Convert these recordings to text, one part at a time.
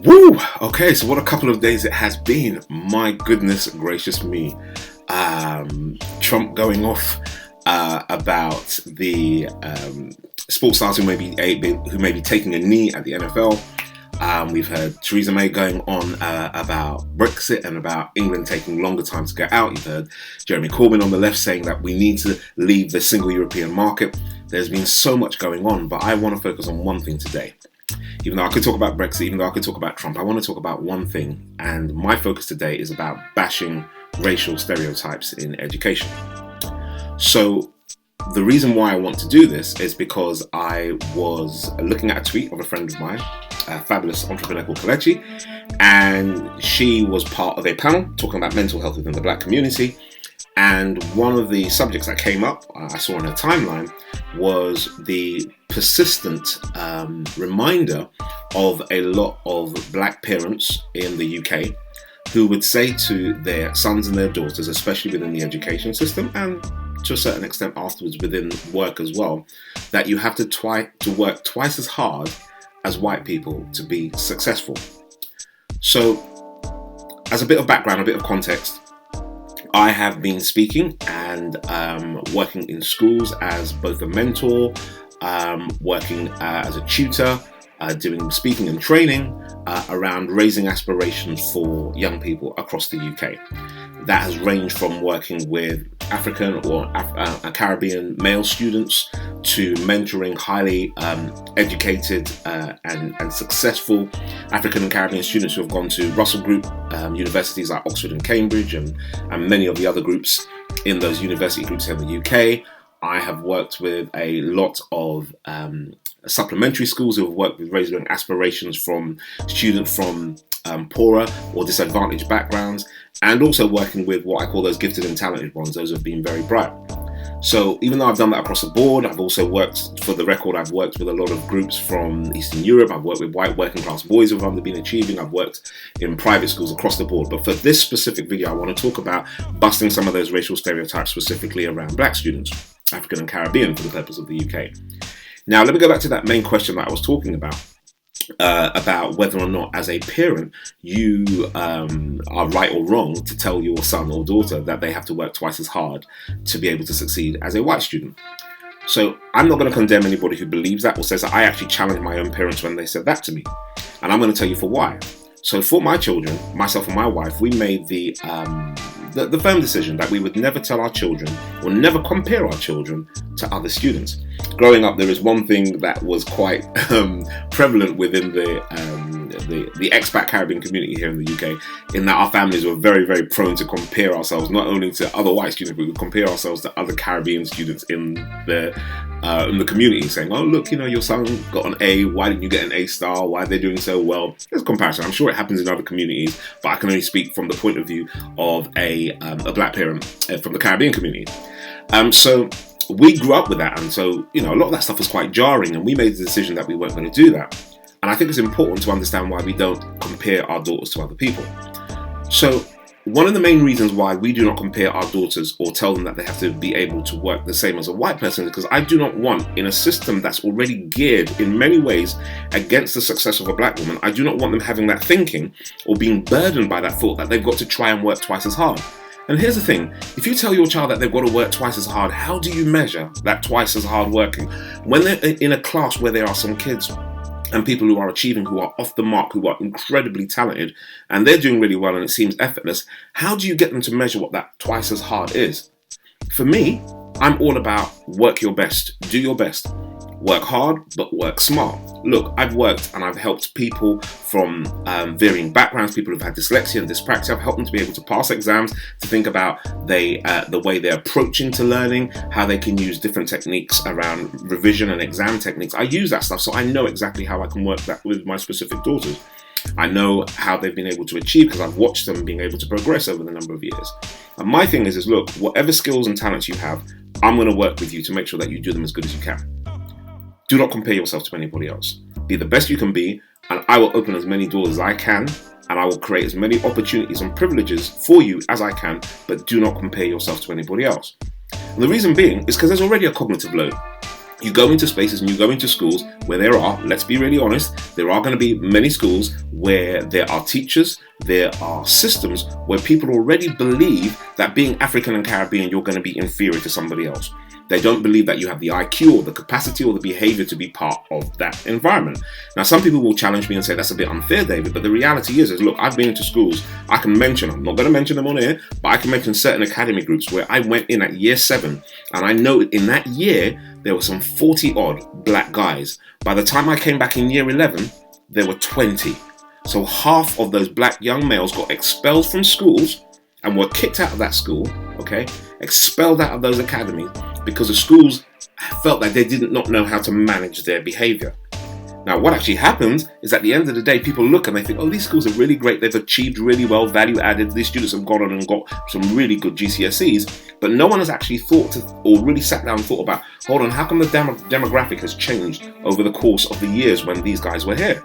Woo! Okay, so what a couple of days it has been. My goodness gracious me. Trump going off about the sports stars who may be taking a knee at the NFL. We've heard Theresa May going on about Brexit and about England taking longer time to get out. You've heard Jeremy Corbyn on the left saying that we need to leave the single European market. There's been so much going on, but I want to focus on one thing today. Even though I could talk about Brexit, even though I could talk about Trump, I want to talk about one thing. And my focus today is about bashing racial stereotypes in education. So the reason why I want to do this is because I was looking at a tweet of a friend of mine, a fabulous entrepreneur called Kalechi, and she was part of a panel talking about mental health within the Black community. And one of the subjects that came up, I saw on her timeline, was the persistent reminder of a lot of Black parents in the UK who would say to their sons and their daughters, especially within the education system and to a certain extent afterwards within work as well, that you have to work twice as hard as white people to be successful. So, as a bit of background, a bit of context, I have been speaking and working in schools as both a mentor, working as a tutor, doing speaking and training around raising aspirations for young people across the UK. That has ranged from working with African or Caribbean male students to mentoring highly educated and successful African and Caribbean students who have gone to Russell Group universities like Oxford and Cambridge and many of the other groups in those university groups here in the UK. I have worked with a lot of supplementary schools who have worked with raising aspirations from students from poorer or disadvantaged backgrounds, and also working with what I call those gifted and talented ones, those who have been very bright. So even though I've done that across the board, I've also worked, for the record, I've worked with a lot of groups from Eastern Europe. I've worked with white working class boys who have been achieving. I've worked in private schools across the board. But for this specific video, I want to talk about busting some of those racial stereotypes specifically around Black students, African and Caribbean, for the purpose of the UK. Now, let me go back to that main question that I was talking about whether or not, as a parent, you are right or wrong to tell your son or daughter that they have to work twice as hard to be able to succeed as a white student. So I'm not going to condemn anybody who believes that or says that. I actually challenged my own parents when they said that to me. And I'm going to tell you for why. So for my children, myself and my wife, we made the firm decision that we would never tell our children or never compare our children to other students. Growing up, there is one thing that was quite prevalent within the expat Caribbean community here in the UK, in that our families were very, very prone to compare ourselves not only to other white students, but we would compare ourselves to other Caribbean students in the community, saying, "Oh, look, your son got an A. Why didn't you get an A star? Why are they doing so well?" There's comparison. I'm sure it happens in other communities, but I can only speak from the point of view of a Black parent from the Caribbean community. So we grew up with that, and so a lot of that stuff was quite jarring, and we made the decision that we weren't going to do that. And I think it's important to understand why we don't compare our daughters to other people. So one of the main reasons why we do not compare our daughters or tell them that they have to be able to work the same as a white person is because I do not want, in a system that's already geared in many ways against the success of a Black woman, I do not want them having that thinking or being burdened by that thought that they've got to try and work twice as hard. And here's the thing, if you tell your child that they've got to work twice as hard, how do you measure that twice as hard working? When they're in a class where there are some kids and people who are achieving, who are off the mark, who are incredibly talented, and they're doing really well and it seems effortless, how do you get them to measure what that twice as hard is? For me, I'm all about work your best, do your best. Work hard, but work smart. Look, I've worked and I've helped people from varying backgrounds, people who've had dyslexia and dyspraxia. I've helped them to be able to pass exams, to think about the way they're approaching to learning, how they can use different techniques around revision and exam techniques. I use that stuff, so I know exactly how I can work that with my specific daughters. I know how they've been able to achieve because I've watched them being able to progress over the number of years. And my thing is look, whatever skills and talents you have, I'm going to work with you to make sure that you do them as good as you can. Do not compare yourself to anybody else. Be the best you can be, and I will open as many doors as I can, and I will create as many opportunities and privileges for you as I can, but do not compare yourself to anybody else. And the reason being is because there's already a cognitive load. You go into spaces and you go into schools where let's be really honest, there are going to be many schools where there are teachers, there are systems where people already believe that being African and Caribbean, you're going to be inferior to somebody else. They don't believe that you have the IQ or the capacity or the behavior to be part of that environment. Now, some people will challenge me and say that's a bit unfair, David, but the reality is look, I've been into schools. I'm not going to mention them on air, but I can mention certain academy groups where I went in at year 7, and I know in that year, there were some 40 odd black guys. By the time I came back in year 11, there were 20. So half of those black young males got expelled from schools and were kicked out of that school, okay? Expelled out of those academies because the schools felt that they did not know how to manage their behavior. Now, what actually happens is at the end of the day, people look and they think, oh, these schools are really great. They've achieved really well, value added. These students have gone on and got some really good GCSEs. But no one has actually thought or really sat down and thought about, hold on, how come the demographic has changed over the course of the years when these guys were here?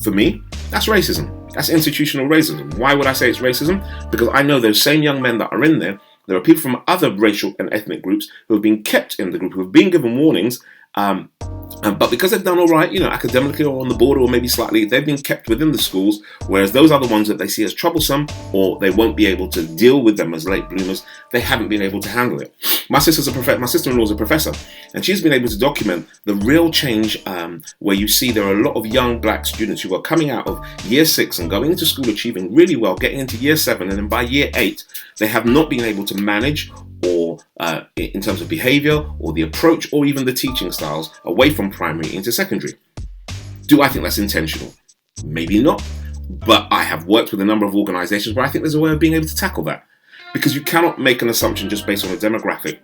For me, that's racism. That's institutional racism. Why would I say it's racism? Because I know those same young men that are in there, there are people from other racial and ethnic groups who have been kept in the group, who have been given warnings, but because they've done all right, academically or on the border or maybe slightly, they've been kept within the schools, whereas those other ones that they see as troublesome or they won't be able to deal with them as late bloomers, they haven't been able to handle it. My sister-in-law is a professor, and she's been able to document the real change where you see there are a lot of young black students who are coming out of year 6 and going into school achieving really well, getting into year 7, and then by year 8, they have not been able to manage or in terms of behavior or the approach or even the teaching styles away from primary into secondary. Do I think that's intentional? Maybe not, but I have worked with a number of organizations where I think there's a way of being able to tackle that, because you cannot make an assumption just based on a demographic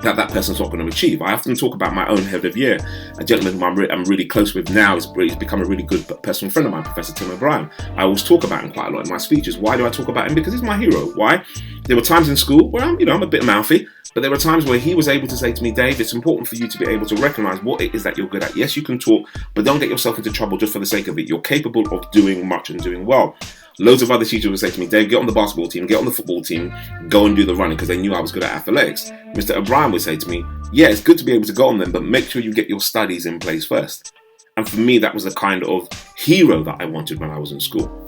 that person's not going to achieve. I often talk about my own head of year, a gentleman who I'm really close with now. He's become a really good personal friend of mine, Professor Tim O'Brien. I always talk about him quite a lot in my speeches. Why do I talk about him? Because he's my hero. Why? There were times in school where I'm a bit mouthy, but there were times where he was able to say to me, Dave, it's important for you to be able to recognize what it is that you're good at. Yes, you can talk, but don't get yourself into trouble just for the sake of it. You're capable of doing much and doing well. Loads of other teachers would say to me, Dave, get on the basketball team, get on the football team, go and do the running, because they knew I was good at athletics. Mr. O'Brien would say to me, yeah, it's good to be able to go on them, but make sure you get your studies in place first. And for me, that was the kind of hero that I wanted when I was in school.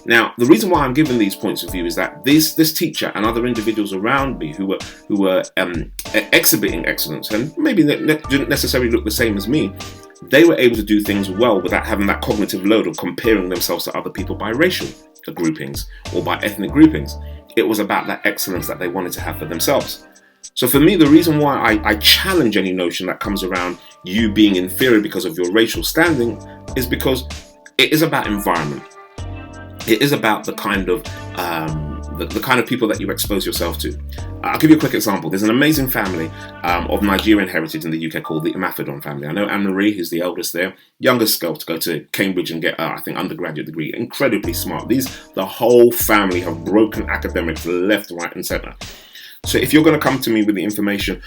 Now, the reason why I'm giving these points of view is that this teacher and other individuals around me who were exhibiting excellence and maybe didn't necessarily look the same as me, they were able to do things well without having that cognitive load of comparing themselves to other people by racial groupings or by ethnic groupings. It was about that excellence that they wanted to have for themselves. So for me, the reason why I challenge any notion that comes around you being inferior because of your racial standing is because it is about environment. It is about the kind of people that you expose yourself to. I'll give you a quick example. There's an amazing family of Nigerian heritage in the UK called the Imafidon family. I know Anne-Marie, who's the eldest there, youngest girl to go to Cambridge and get, undergraduate degree. Incredibly smart. The whole family have broken academics left, right, and centre. So if you're going to come to me with the information,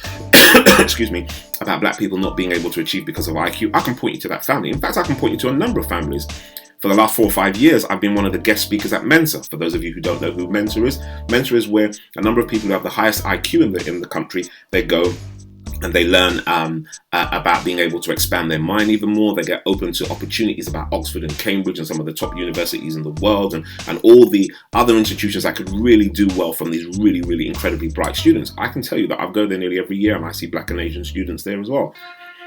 excuse me, about black people not being able to achieve because of IQ, I can point you to that family. In fact, I can point you to a number of families. For the last 4 or 5 years, I've been one of the guest speakers at Mensa. For those of you who don't know who Mensa is where a number of people who have the highest IQ in the country, they go and they learn about being able to expand their mind even more. They get open to opportunities about Oxford and Cambridge and some of the top universities in the world and all the other institutions that could really do well from these really, really incredibly bright students. I can tell you that I go there nearly every year and I see black and Asian students there as well.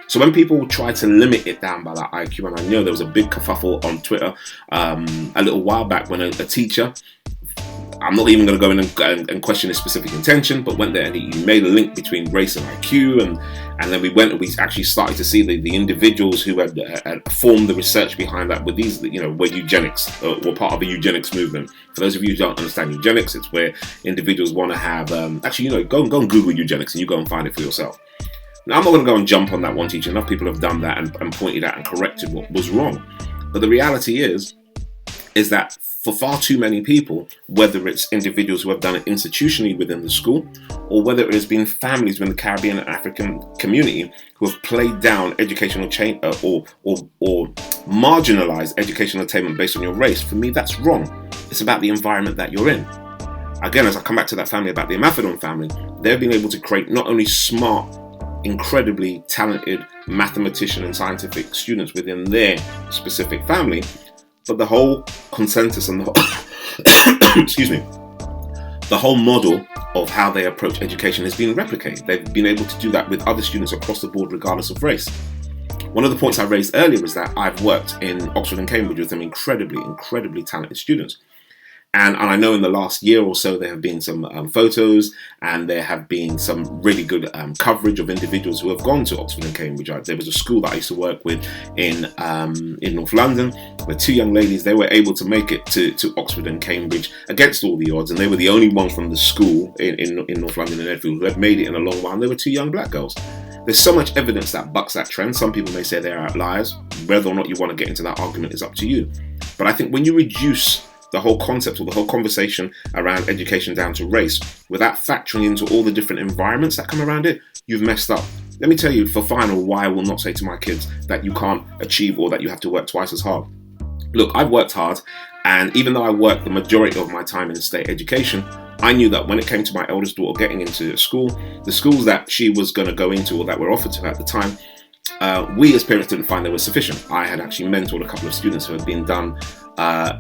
So when people try to limit it down by that IQ, and I know there was a big kerfuffle on Twitter a little while back when a teacher, I'm not even going to go in and question his specific intention, but went there and he made a link between race and IQ, and then we went and we actually started to see the individuals who had formed the research behind that with these, were eugenics, were part of a eugenics movement. For those of you who don't understand eugenics, it's where individuals want to have, go and Google eugenics and you go and find it for yourself. Now, I'm not going to go and jump on that one teacher. Enough people have done that and pointed out and corrected what was wrong. But the reality is that for far too many people, whether it's individuals who have done it institutionally within the school, or whether it has been families within the Caribbean and African community who have played down educational or marginalized educational attainment based on your race, for me, that's wrong. It's about the environment that you're in. Again, as I come back to that family about the Imafidon family, they've been able to create not only smart incredibly talented mathematician and scientific students within their specific family, but the whole consensus and the whole excuse me, the whole model of how they approach education has been replicated. They've been able to do that with other students across the board, regardless of race. One of the points I raised earlier was that I've worked in Oxford and Cambridge with some incredibly talented students. And I know in the last year or so there have been some photos, and there have been some really good coverage of individuals who have gone to Oxford and Cambridge. There was a school that I used to work with in North London, where two young ladies, they were able to make it to Oxford and Cambridge against all the odds, and they were the only ones from the school in North London and Edfield who had made it in a long while, and they were two young black girls. There's so much evidence that bucks that trend. Some people may say they're outliers. Whether or not you want to get into that argument is up to you. But I think when you reduce the whole concept or the whole conversation around education down to race without factoring into all the different environments that come around it, you've messed up. Let me tell you for final why I will not say to my kids that you can't achieve or that you have to work twice as hard. Look, I've worked hard, and even though I worked the majority of my time in state education, I knew that when it came to my eldest daughter getting into school, the schools that she was going to go into or that were offered to her at the time, we as parents didn't find they were sufficient. I had actually mentored a couple of students who had been done,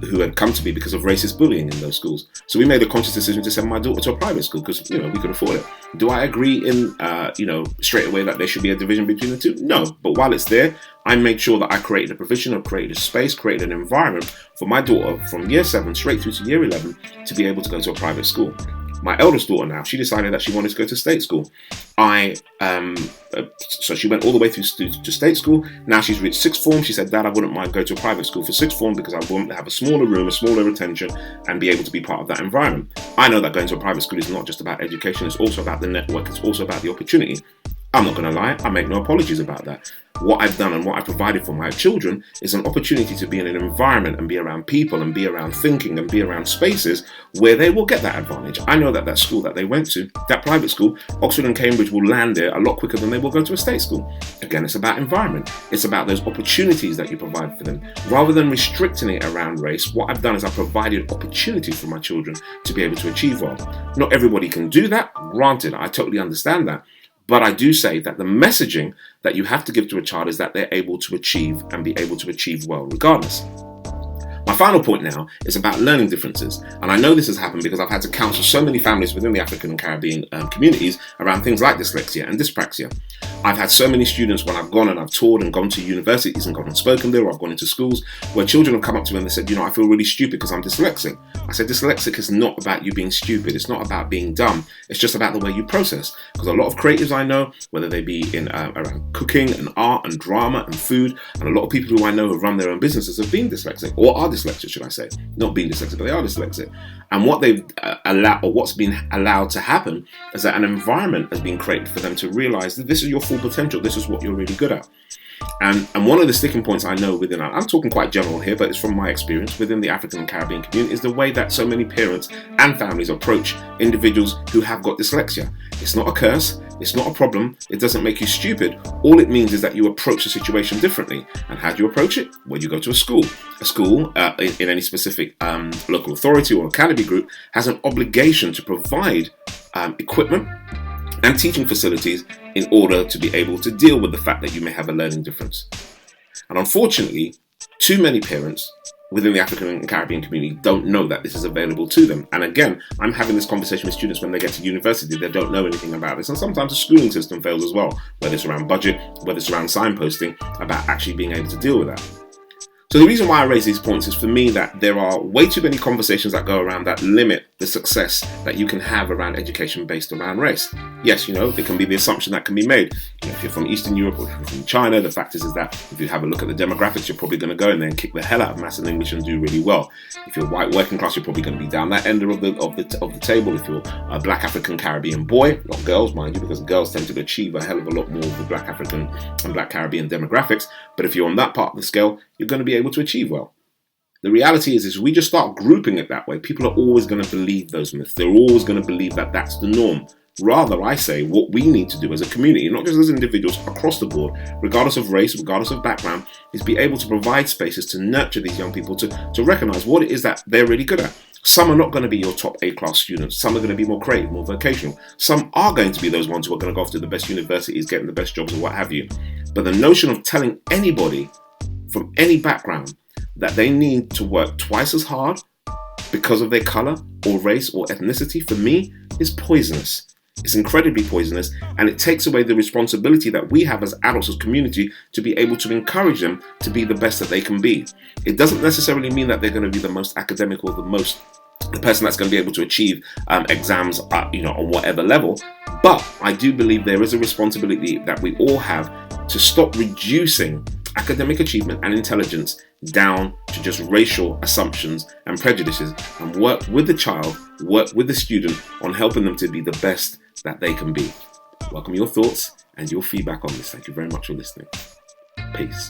who had come to me because of racist bullying in those schools. So we made a conscious decision to send my daughter to a private school because, we could afford it. Do I agree in, straight away that there should be a division between the two? No. But while it's there, I made sure that I created a provision, or created a space, created an environment for my daughter from year 7 straight through to year 11 to be able to go to a private school. My eldest daughter now, she decided that she wanted to go to state school. So she went all the way through to state school. Now she's reached sixth form. She said, Dad, I wouldn't mind going to a private school for sixth form because I want to have a smaller room, a smaller attention, and be able to be part of that environment. I know that going to a private school is not just about education. It's also about the network. It's also about the opportunity. I'm not going to lie, I make no apologies about that. What I've done and what I've provided for my children is an opportunity to be in an environment and be around people and be around thinking and be around spaces where they will get that advantage. I know that school that they went to, that private school, Oxford and Cambridge, will land there a lot quicker than they will go to a state school. Again, it's about environment. It's about those opportunities that you provide for them. Rather than restricting it around race, what I've done is I've provided opportunities for my children to be able to achieve well. Not everybody can do that, granted, I totally understand that. But I do say that the messaging that you have to give to a child is that they're able to achieve and be able to achieve well regardless. My final point now is about learning differences. And I know this has happened because I've had to counsel so many families within the African and Caribbean communities around things like dyslexia and dyspraxia. I've had so many students when I've gone and I've toured and gone to universities and gone and spoken there, or I've gone into schools where children have come up to me and they said, I feel really stupid because I'm dyslexic. I said, dyslexic is not about you being stupid. It's not about being dumb. It's just about the way you process. Because a lot of creatives I know, whether they be in around cooking and art and drama and food, and a lot of people who I know who run their own businesses have been dyslexic, or are dyslexic, should I say. Not being dyslexic, but they are dyslexic. And what they've allowed, or what's been allowed to happen, is that an environment has been created for them to realize that this is your full potential. This is what you're really good at. And one of the sticking points I know within, I'm talking quite general here, but it's from my experience within the African and Caribbean community, is the way that so many parents and families approach individuals who have got dyslexia. It's not a curse. It's not a problem. It doesn't make you stupid. All it means is that you approach the situation differently. And how do you approach it? Well, you go to a school. A school, in any specific local authority or academy group, has an obligation to provide equipment and teaching facilities in order to be able to deal with the fact that you may have a learning difference. And unfortunately, too many parents within the African and Caribbean community don't know that this is available to them. And again, I'm having this conversation with students when they get to university, they don't know anything about this. And sometimes the schooling system fails as well, whether it's around budget, whether it's around signposting, about actually being able to deal with that. So the reason why I raise these points is for me that there are way too many conversations that go around that limit the success that you can have around education based around race. Yes, there can be the assumption that can be made. If you're from Eastern Europe or if you're from China, the fact is that if you have a look at the demographics, you're probably going to go in there and kick the hell out of maths and English and do really well. If you're white working class, you're probably going to be down that end of the table. If you're a black African Caribbean boy, not girls, mind you, because girls tend to achieve a hell of a lot more of the black African and black Caribbean demographics. But if you're on that part of the scale, you're going to be able to achieve well. The reality is we just start grouping it that way. People are always going to believe those myths. They're always going to believe that that's the norm. Rather, I say what we need to do as a community, not just as individuals, across the board, regardless of race, regardless of background, is be able to provide spaces to nurture these young people to recognize what it is that they're really good at. Some are not going to be your top A-class students. Some are going to be more creative, more vocational. Some are going to be those ones who are going to go off to the best universities, getting the best jobs or what have you. But the notion of telling anybody from any background that they need to work twice as hard because of their colour or race or ethnicity, for me, is poisonous. It's incredibly poisonous, and it takes away the responsibility that we have as adults, as community, to be able to encourage them to be the best that they can be. It doesn't necessarily mean that they're going to be the most academic or the person that's going to be able to achieve exams, on whatever level. But I do believe there is a responsibility that we all have to stop reducing academic achievement and intelligence down to just racial assumptions and prejudices, and work with the child, work with the student on helping them to be the best that they can be. Welcome your thoughts and your feedback on this. Thank you very much for listening. Peace.